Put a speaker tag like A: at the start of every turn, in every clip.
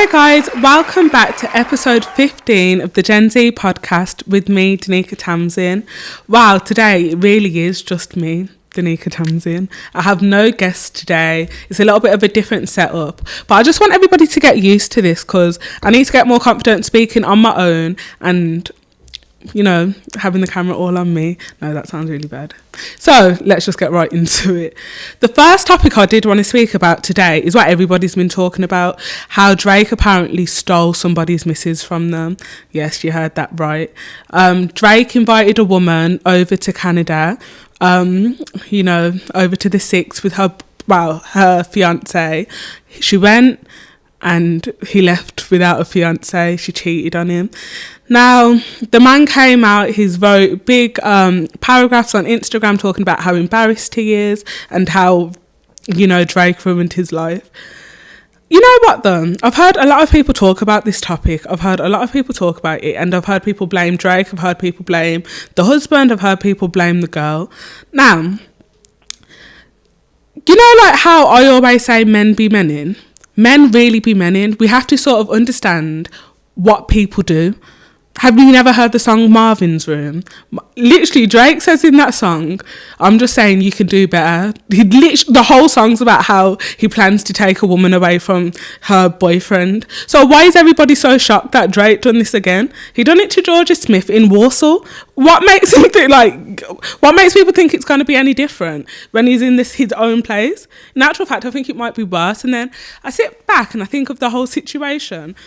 A: Hi guys, welcome back to episode 15 of the GenZ Podcast with me, Denika Tamsin. Wow, today it really is just me, Denika Tamsin. I have no guests today. It's a little bit of a different setup, but I just want everybody to get used to this because I need to get more confident speaking on my own and, you know, having the camera all on me. No, that sounds really bad. So let's just get right into it. The first topic I did want to speak about today is what everybody's been talking about, how Drake apparently stole somebody's missus from them. Yes, you heard that right. Drake invited a woman over to Canada, over to the Six with her fiance. She went and he left without a fiance. She cheated on him. Now, the man came out, he's wrote big paragraphs on Instagram talking about how embarrassed he is and how, Drake ruined his life. You know what though? I've heard a lot of people talk about this topic. I've heard a lot of people talk about it, and I've heard people blame Drake. I've heard people blame the husband. I've heard people blame the girl. Now, like how I always say men be menning? Men really be menning. We have to sort of understand what people do. Have you never heard the song Marvin's Room? Literally, Drake says in that song, I'm just saying you can do better. The whole song's about how he plans to take a woman away from her boyfriend. So why is everybody so shocked that Drake done this again? He done it to Georgia Smith in Warsaw. What makes people think it's going to be any different when he's in his own place? In actual fact, I think it might be worse. And then I sit back and I think of the whole situation.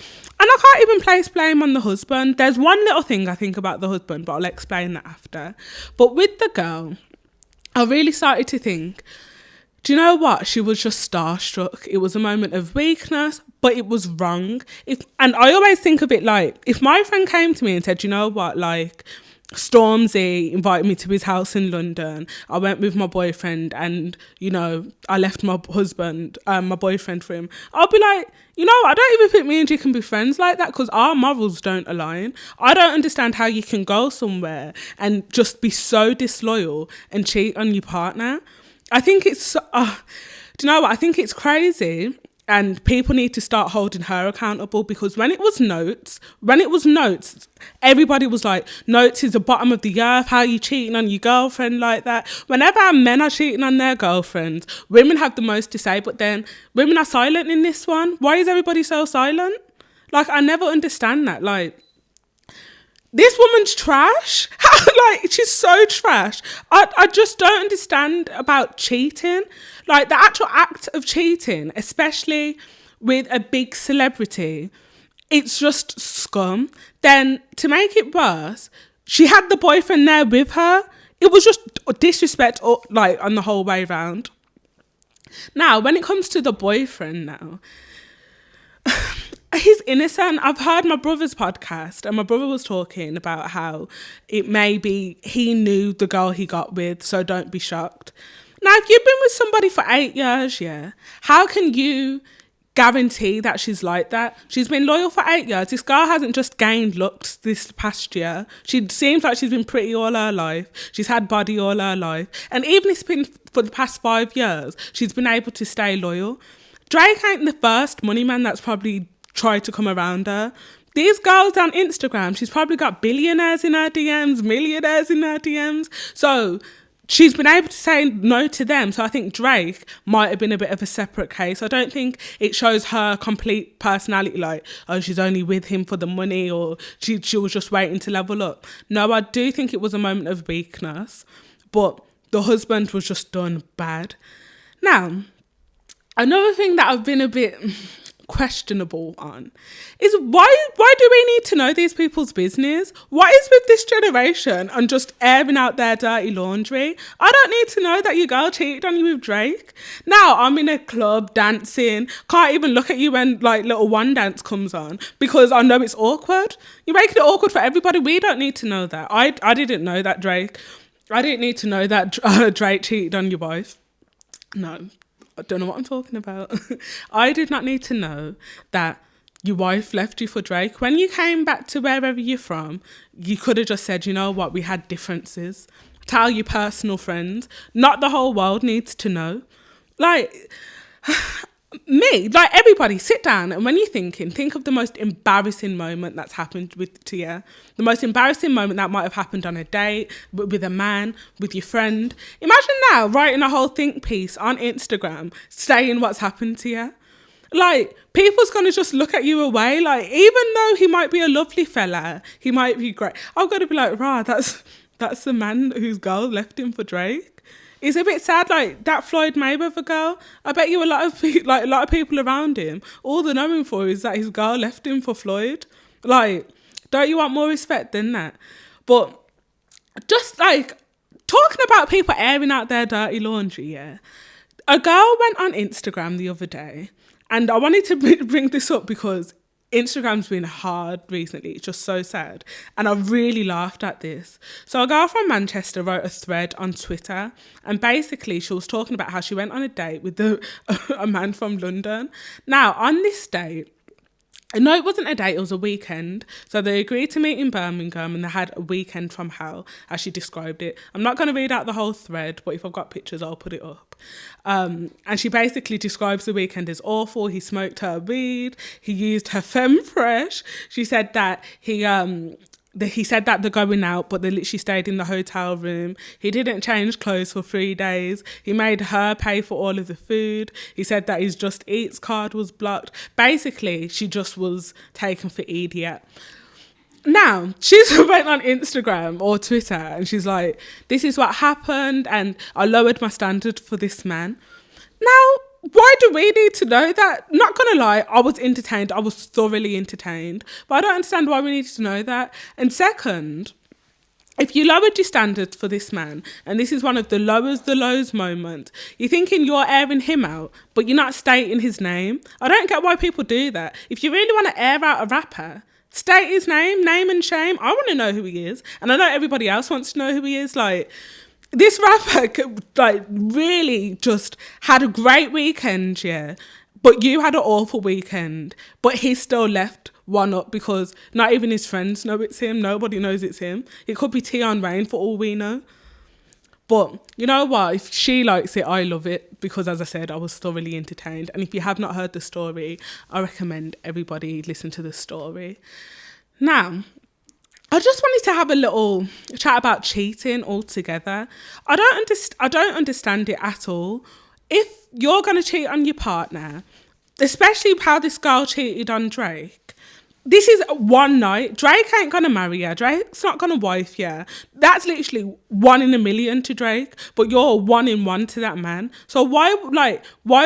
A: And I can't even place blame on the husband. There's one little thing I think about the husband, but I'll explain that after. But with the girl, I really started to think, do you know what? She was just starstruck. It was a moment of weakness, but it was wrong. And I always think of it like, if my friend came to me and said, you know what, like, Stormzy invited me to his house in London. I went with my boyfriend and, I left my husband, my boyfriend for him. I'll be like, I don't even think me and you can be friends like that because our morals don't align. I don't understand how you can go somewhere and just be so disloyal and cheat on your partner. I think it's, do you know what? I think it's crazy. And people need to start holding her accountable because when it was notes, everybody was like, Notes is the bottom of the earth. How are you cheating on your girlfriend like that? Whenever men are cheating on their girlfriends, women have the most to say, but then women are silent in this one. Why is everybody so silent? Like, I never understand that. Like, this woman's trash. She's so trash. I just don't understand about cheating. Like, the actual act of cheating, especially with a big celebrity, it's just scum. Then, to make it worse, she had the boyfriend there with her. It was just disrespect, on the whole way round. Now, when it comes to the boyfriend now, he's innocent. I've heard my brother's podcast and my brother was talking about how it may be he knew the girl he got with, so don't be shocked. Now, if you've been with somebody for 8 years, how can you guarantee that she's like that? She's been loyal for 8 years. This girl hasn't just gained looks this past year. She seems like she's been pretty all her life. She's had body all her life. And even if it's been for the past 5 years, she's been able to stay loyal. Drake ain't the first money man that's probably tried to come around her. These girls on Instagram, she's probably got billionaires in her DMs, millionaires in her DMs. So she's been able to say no to them. So I think Drake might have been a bit of a separate case. I don't think it shows her complete personality, like, oh, she's only with him for the money or she was just waiting to level up. No, I do think it was a moment of weakness, but the husband was just done bad. Now, another thing that I've been a bit questionable on is why do we need to know these people's business? What is with this generation and just airing out their dirty laundry? I don't need to know that your girl cheated on you with Drake. Now I'm in a club dancing, can't even look at you when little one dance comes on because I know it's awkward. You're making it awkward for everybody. We don't need to know that. I didn't know that I didn't need to know that Drake cheated on your wife. No, I don't know what I'm talking about. I did not need to know that your wife left you for Drake. When you came back to wherever you're from, you could have just said, you know what, we had differences. Tell your personal friends. Not the whole world needs to know. me, like everybody, sit down, and when you're thinking, think of the most embarrassing moment that's happened to you. The most embarrassing moment that might have happened on a date, with a man, with your friend. Imagine now writing a whole think piece on Instagram saying what's happened to you. Like, people's going to just look at you away. Like, even though he might be a lovely fella, he might be great, I'm going to be like, rah, that's the man whose girl left him for Drake. It's a bit sad, like that Floyd Mayweather girl. I bet you a lot of people around him, all they're knowing for is that his girl left him for Floyd. Like, don't you want more respect than that? But just like talking about people airing out their dirty laundry, yeah. A girl went on Instagram the other day, and I wanted to bring this up because Instagram's been hard recently. It's just so sad. And I really laughed at this. So a girl from Manchester wrote a thread on Twitter, and basically she was talking about how she went on a date with a man from London. Now, on this date, no, it wasn't a date, it was a weekend. So they agreed to meet in Birmingham, and they had a weekend from hell, as she described it. I'm not going to read out the whole thread, but if I've got pictures, I'll put it up. And she basically describes the weekend as awful. He smoked her weed. He used her femme fresh. She said that he said that they're going out, but they literally stayed in the hotel room. He didn't change clothes for 3 days. He made her pay for all of the food. He said that his Just Eats card was blocked. Basically, she just was taken for idiot. Now, she's went on Instagram or Twitter, and she's like, this is what happened, and I lowered my standard for this man. Now, why do we need to know that? Not gonna lie, I was entertained. I was thoroughly entertained. But I don't understand why we need to know that. And second, if you lowered your standards for this man, and this is one of the lows moment, you're thinking you're airing him out, but you're not stating his name. I don't get why people do that. If you really want to air out a rapper, state his name and shame. I want to know who he is. And I know everybody else wants to know who he is. Like, this rapper, like, really just had a great weekend, yeah, but you had an awful weekend, but he still left one up because not even his friends know it's him. Nobody knows it's him. It could be Tion Rain for all we know. But you know what? If she likes it, I love it because, as I said, I was thoroughly entertained. And if you have not heard the story, I recommend everybody listen to the story. Now, I just wanted to have a little chat about cheating altogether. I don't understand it at all. If you're going to cheat on your partner, especially how this girl cheated on Drake, this is one night. Drake ain't going to marry her. Drake's not going to wife you. That's literally 1 in a million to Drake, but you're 1 in 1 to that man. So why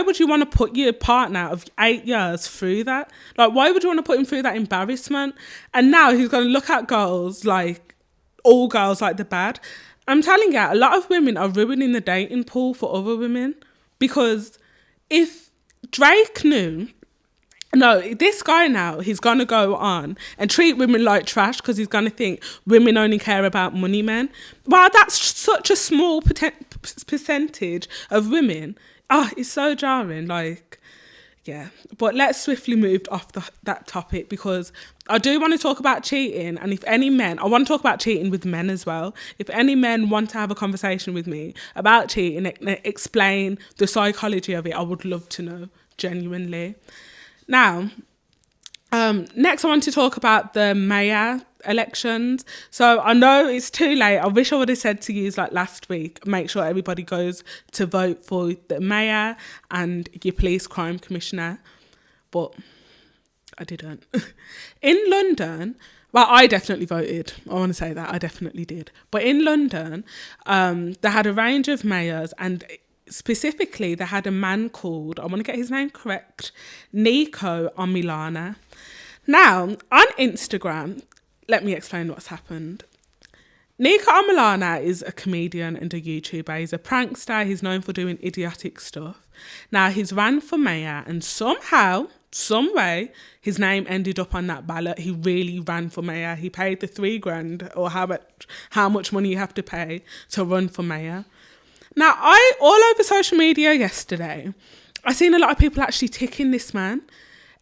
A: would you want to put your partner of 8 years through that? Like, why would you want to put him through that embarrassment? And now he's going to look at girls like, all girls like the bad. I'm telling you, a lot of women are ruining the dating pool for other women, because if Drake knew, no, this guy now, he's going to go on and treat women like trash because he's going to think women only care about money men. Wow, that's such a small percentage of women. It's so jarring, like, yeah. But let's swiftly move off that topic, because I do want to talk about cheating. And if any men, I want to talk about cheating with men as well. If any men want to have a conversation with me about cheating, explain the psychology of it, I would love to know, genuinely. Now, next I want to talk about the mayor elections. So I know it's too late. I wish I would have said to you like last week, make sure everybody goes to vote for the mayor and your police crime commissioner. But I didn't. In London, well, I definitely voted. I want to say that. I definitely did. But in London, they had a range of mayors, and specifically, they had a man called, I want to get his name correct, Niko Omilana. Now, on Instagram, let me explain what's happened. Niko Omilana is a comedian and a YouTuber. He's a prankster. He's known for doing idiotic stuff. Now, he's ran for mayor, and somehow, some way, his name ended up on that ballot. He really ran for mayor. He paid the $3,000 or how much money you have to pay to run for mayor. Now, all over social media yesterday, I seen a lot of people actually ticking this man.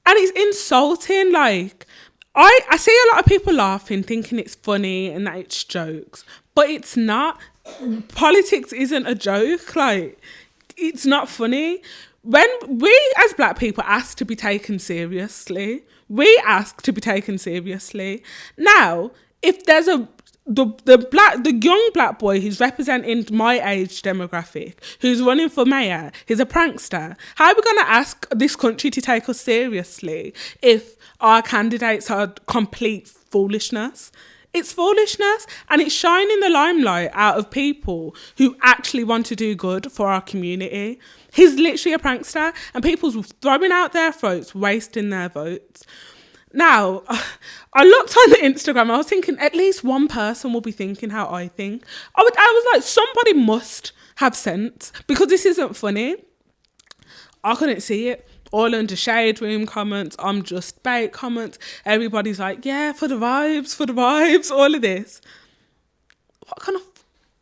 A: And it's insulting. Like, I see a lot of people laughing, thinking it's funny and that it's jokes. But it's not. Politics isn't a joke. Like, it's not funny. When we as black people ask to be taken seriously, Now, if there's the young black boy who's representing my age demographic, who's running for mayor, he's a prankster. How are we going to ask this country to take us seriously if our candidates are complete foolishness? It's foolishness, and it's shining the limelight out of people who actually want to do good for our community. He's literally a prankster, and people's throwing out their throats, wasting their votes. Now, I looked on the Instagram, I was thinking at least one person will be thinking how I think. I was like, somebody must have sense, because this isn't funny. I couldn't see it. All under Shade Room comments, I'm just bait comments. Everybody's like, yeah, for the vibes, all of this. What kind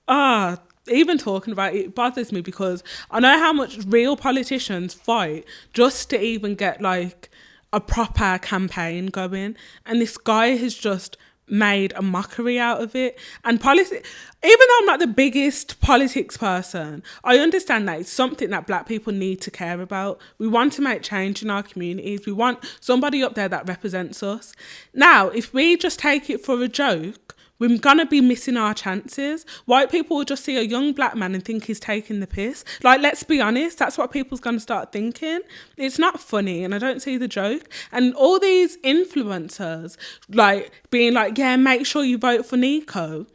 A: of... even talking about it bothers me, because I know how much real politicians fight just to even get like a proper campaign going. And this guy has just made a mockery out of it. And even though I'm not the biggest politics person, I understand that it's something that black people need to care about. We want to make change in our communities. We want somebody up there that represents us. Now, if we just take it for a joke, we're going to be missing our chances. White people will just see a young black man and think he's taking the piss. Like, let's be honest, that's what people's going to start thinking. It's not funny, and I don't see the joke. And all these influencers, like, being like, yeah, make sure you vote for Niko.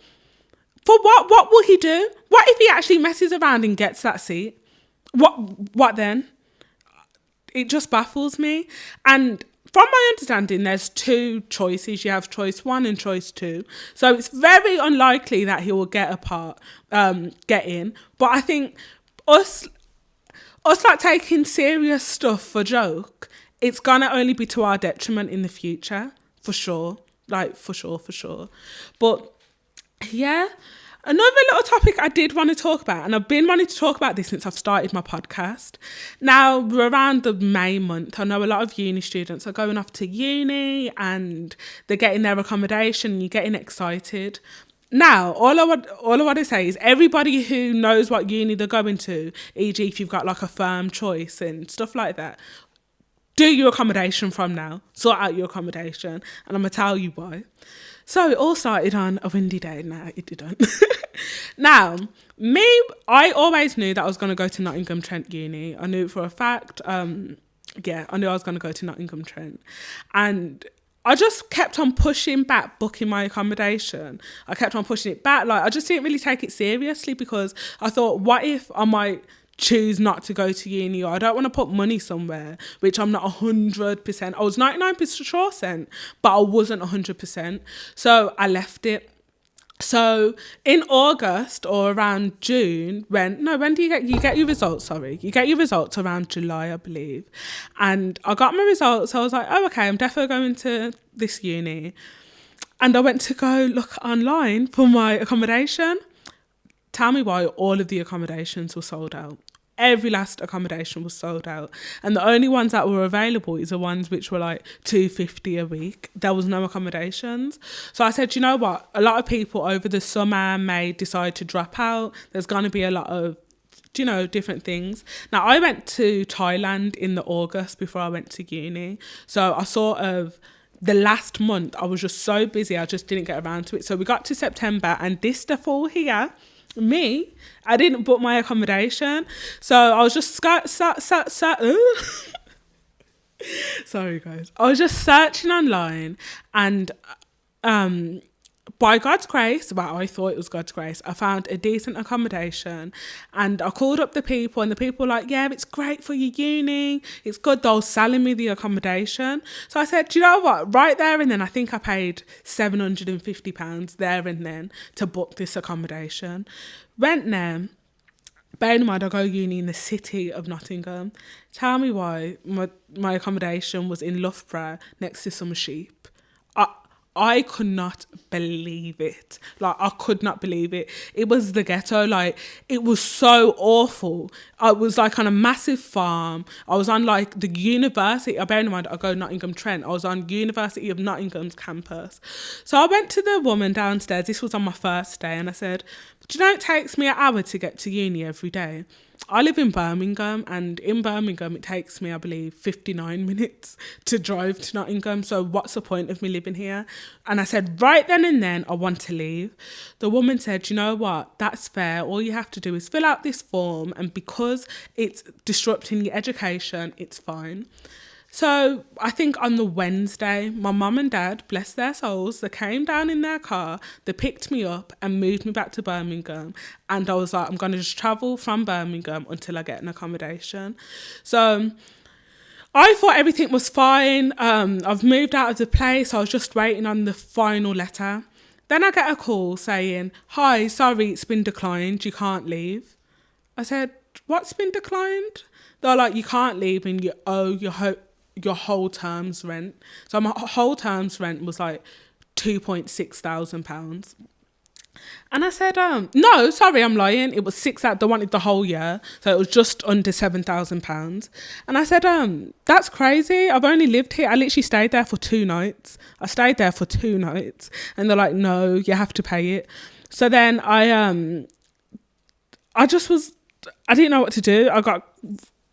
A: For what? What will he do? What if he actually messes around and gets that seat? What then? It just baffles me. And from my understanding, there's two choices. You have choice 1 and choice 2. So it's very unlikely that he will get in. But I think us like taking serious stuff for joke, it's gonna only be to our detriment in the future, for sure. Like, for sure. But yeah. Another little topic I did want to talk about, and I've been wanting to talk about this since I've started my podcast. Now, we're around the May month. I know a lot of uni students are going off to uni and they're getting their accommodation and you're getting excited. Now, all I want to say is everybody who knows what uni they're going to, e.g. if you've got like a firm choice and stuff like that, do your accommodation from now. Sort out your accommodation, and I'm going to tell you why. So it all started on a windy day. No, it didn't. Now, I always knew that I was going to go to Nottingham Trent Uni. I knew it for a fact. I knew I was going to go to Nottingham Trent. And I just kept on pushing back booking my accommodation. I kept on pushing it back. Like, I just didn't really take it seriously, because I thought, what if I might choose not to go to uni, or I don't want to put money somewhere which I'm not 100%. I was 99% sure, but I wasn't 100%. So I left it. So in August or around June, when do you get your results? Sorry, you get your results around July, I believe. And I got my results. I was like, oh, okay, I'm definitely going to this uni. And I went to go look online for my accommodation. Tell me why all of the accommodations were sold out. Every last accommodation was sold out. And the only ones that were available is the ones which were like $250 a week. There was no accommodations. So I said, you know what? A lot of people over the summer may decide to drop out. There's going to be a lot of, different things. Now, I went to Thailand in the August before I went to uni. So I sort of, the last month, I was just so busy, I just didn't get around to it. So we got to September, and this fall here, I didn't book my accommodation. So I was just sorry guys. I was just searching online, and by God's grace, I thought it was God's grace, I found a decent accommodation, and I called up the people, and the people were like, yeah, it's great for your uni, it's good. They were selling me the accommodation. So I said, do you know what, right there and then, I think I paid £750 there and then to book this accommodation. Went there. Bearing in mind, I go uni in the city of Nottingham. Tell me why my accommodation was in Loughborough next to some sheep. I could not believe it. Like, I could not believe it. It was the ghetto. Like, it was so awful. I was like on a massive farm. I was on like the university. Bear in mind, I go Nottingham Trent. I was on University of Nottingham's campus. So I went to the woman downstairs. This was on my first day. And I said, Do you know it takes me an hour to get to uni every day? I live in Birmingham, and in Birmingham it takes me, I believe, 59 minutes to drive to Nottingham. So what's the point of me living here? And I said, right then and then, I want to leave. The woman said, you know what, that's fair. All you have to do is fill out this form, and because it's disrupting your education, it's fine. So I think on the Wednesday, my mum and dad, bless their souls, they came down in their car, they picked me up and moved me back to Birmingham. And I was like, I'm going to just travel from Birmingham until I get an accommodation. So I thought everything was fine. I've moved out of the place. I was just waiting on the final letter. Then I get a call saying, hi, sorry, it's been declined. You can't leave. I said, what's been declined? They're like, you can't leave and you owe your whole term's rent. So my whole term's rent was like £2,600. And I said, no, sorry, I'm lying. It was they wanted the whole year. So it was just under £7,000. And I said, that's crazy. I've only lived here. I literally stayed there for 2 nights. And they're like, no, you have to pay it. So then I didn't know what to do. I got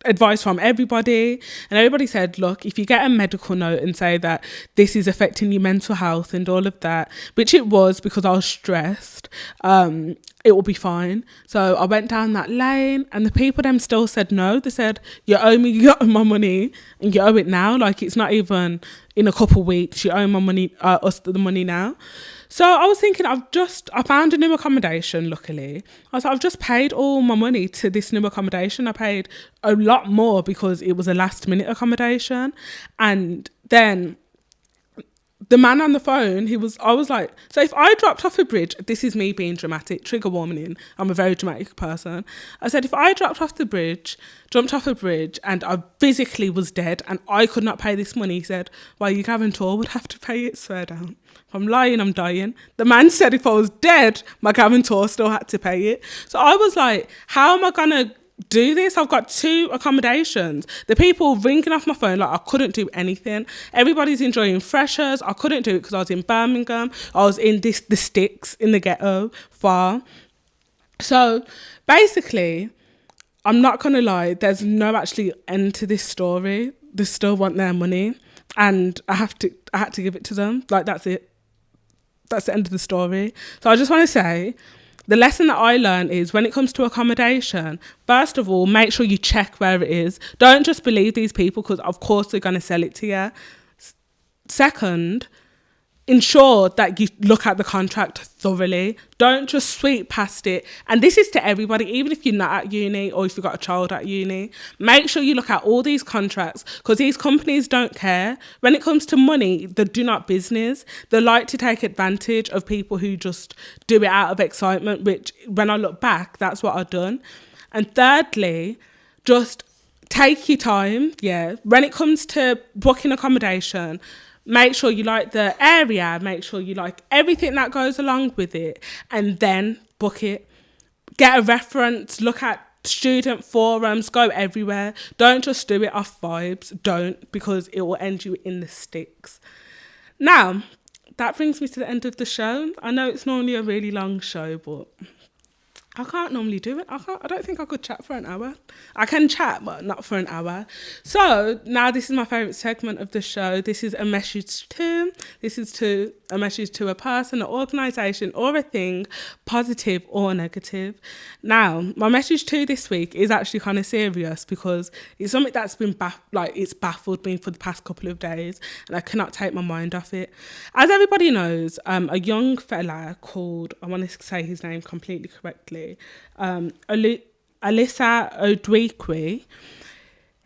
A: advice from everybody, and everybody said, look, if you get a medical note and say that this is affecting your mental health and all of that, which it was because I was stressed, it will be fine. So I went down that lane, and the people them still said no. They said, you owe my money, and you owe it now. Like, it's not even in a couple of weeks. You owe my money, us the money now. So I was thinking, I found a new accommodation, luckily. I was like, I've just paid all my money to this new accommodation. I paid a lot more because it was a last minute accommodation. And then the man on the phone, I was like, so if I dropped off a bridge, this is me being dramatic, trigger warning, I'm a very dramatic person. I said, if I jumped off a bridge and I physically was dead and I could not pay this money, he said, well, your guarantor would have to pay it, swear down. If I'm lying, I'm dying. The man said if I was dead, my guarantor still had to pay it. So I was like, how am I going to do this? I've got 2 accommodations. The people ringing off my phone, like, I couldn't do anything. Everybody's enjoying freshers. I couldn't do it because I was in Birmingham. I was in the sticks, in the ghetto, far. So basically, I'm not going to lie, there's no actually end to this story. They still want their money, and I had to give it to them. Like, that's it. That's the end of the story. So I just want to say, the lesson that I learned is when it comes to accommodation, first of all, make sure you check where it is. Don't just believe these people because, of course, they're going to sell it to you. Second, ensure that you look at the contract thoroughly. Don't just sweep past it. And this is to everybody, even if you're not at uni or if you've got a child at uni. Make sure you look at all these contracts because these companies don't care. When it comes to money, they do not business. They like to take advantage of people who just do it out of excitement, which when I look back, that's what I've done. And thirdly, just take your time. Yeah. When it comes to booking accommodation, make sure you like the area, make sure you like everything that goes along with it, and then book it. Get a reference, look at student forums, go everywhere. Don't just do it off vibes. Don't, because it will end you in the sticks. Now, that brings me to the end of the show. I know it's normally a really long show, but I can't normally do it. I don't think I could chat for an hour. I can chat, but not for an hour. So now this is my favourite segment of the show. This is a message to. This is a message to a person, an organisation or a thing, positive or negative. Now, my message to this week is actually kind of serious because it's something that's been it's baffled me for the past couple of days and I cannot take my mind off it. As everybody knows, a young fella called, I want to say his name completely correctly, Alisa Odwikwe,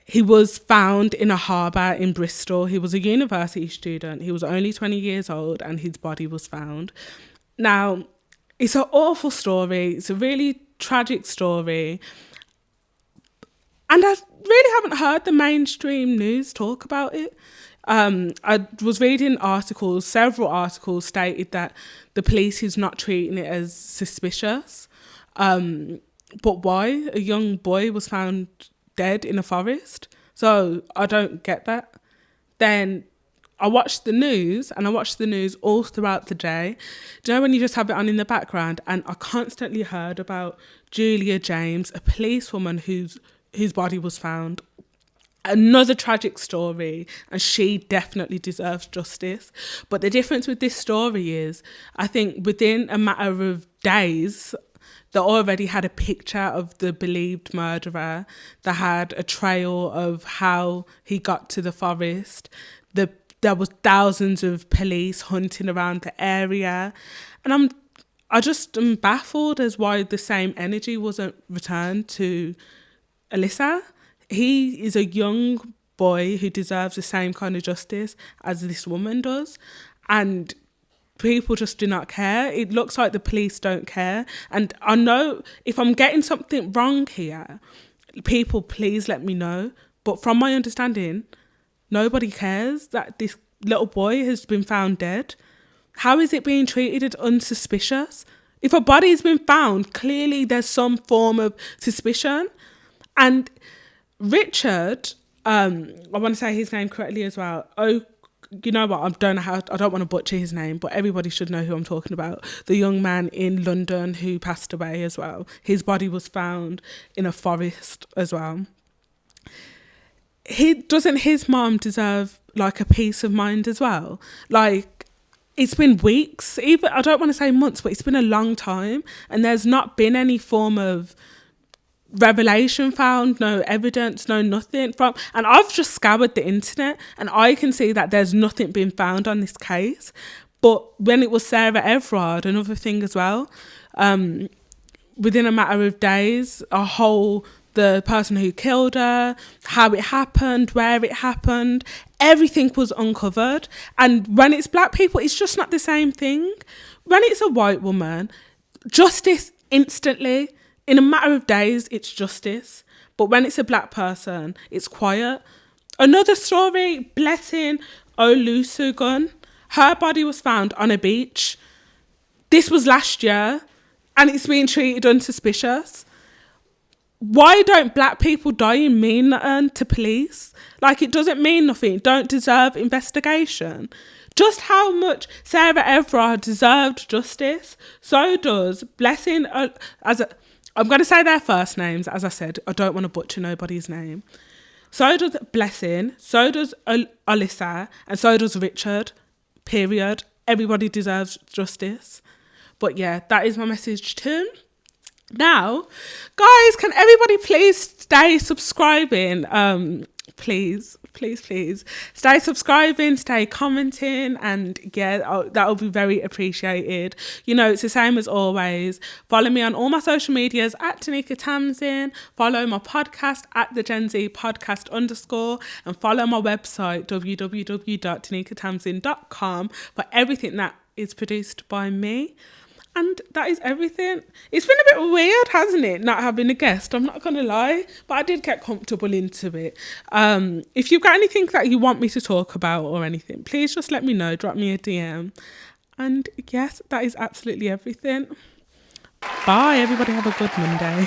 A: he was found in a harbour in Bristol. He was a university student. He was only 20 years old and his body was found. Now, it's an awful story. It's a really tragic story. And I really haven't heard the mainstream news talk about it. I was reading articles, several articles stated that the police is not treating it as suspicious. But why? A young boy was found dead in a forest. So I don't get that. Then I watched the news, and I watched the news all throughout the day. Do you know when you just have it on in the background? And I constantly heard about Julia James, a policewoman whose body was found. Another tragic story, and she definitely deserves justice. But the difference with this story is, I think within a matter of days, they already had a picture of the believed murderer. They had a trail of how he got to the forest. There was thousands of police hunting around the area. And I just am baffled as why the same energy wasn't returned to Alyssa. He is a young boy who deserves the same kind of justice as this woman does. And people just do not care. It looks like the police don't care. And I know if I'm getting something wrong here, people, please let me know. But from my understanding, nobody cares that this little boy has been found dead. How is it being treated as unsuspicious? If a body's been found, clearly there's some form of suspicion. And Richard, I want to say his name correctly as well. Oh, you know what? I don't want to butcher his name, but everybody should know who I'm talking about. The young man in London who passed away as well. His body was found in a forest as well. Doesn't his mom deserve like a peace of mind as well? Like, it's been weeks, even I don't want to say months, but it's been a long time, and there's not been any form of revelation found, no evidence, no nothing from. And I've just scoured the internet, and I can see that there's nothing been found on this case. But when it was Sarah Everard, another thing as well, within a matter of days, the person who killed her, how it happened, where it happened, everything was uncovered. And when it's black people, it's just not the same thing. When it's a white woman, justice instantly. In a matter of days, it's justice. But when it's a black person, it's quiet. Another story, Blessing Olusegun. Her body was found on a beach. This was last year, and it's being treated unsuspicious. Why don't black people dying mean nothing to police? Like, it doesn't mean nothing. It don't deserve investigation. Just how much Sarah Everard deserved justice, so does Blessing. I'm going to say their first names. As I said, I don't want to butcher nobody's name. So does Blessing, so does Alyssa, and so does Richard. Period. Everybody deserves justice. But yeah, that is my message too. Now, guys, can everybody please stay subscribing? Please stay subscribing, stay commenting, and yeah, that'll be very appreciated. You know, it's the same as always. Follow me on all my social medias at Denika Tamsin. Follow my podcast at the GenZ Podcast _ and follow my website www.denikatamsin.com for everything that is produced by me. And that is everything. It's been a bit weird, hasn't it, not having a guest? I'm not going to lie, but I did get comfortable into it. If you've got anything that you want me to talk about or anything, please just let me know. Drop me a DM. And yes, that is absolutely everything. Bye, everybody. Have a good Monday.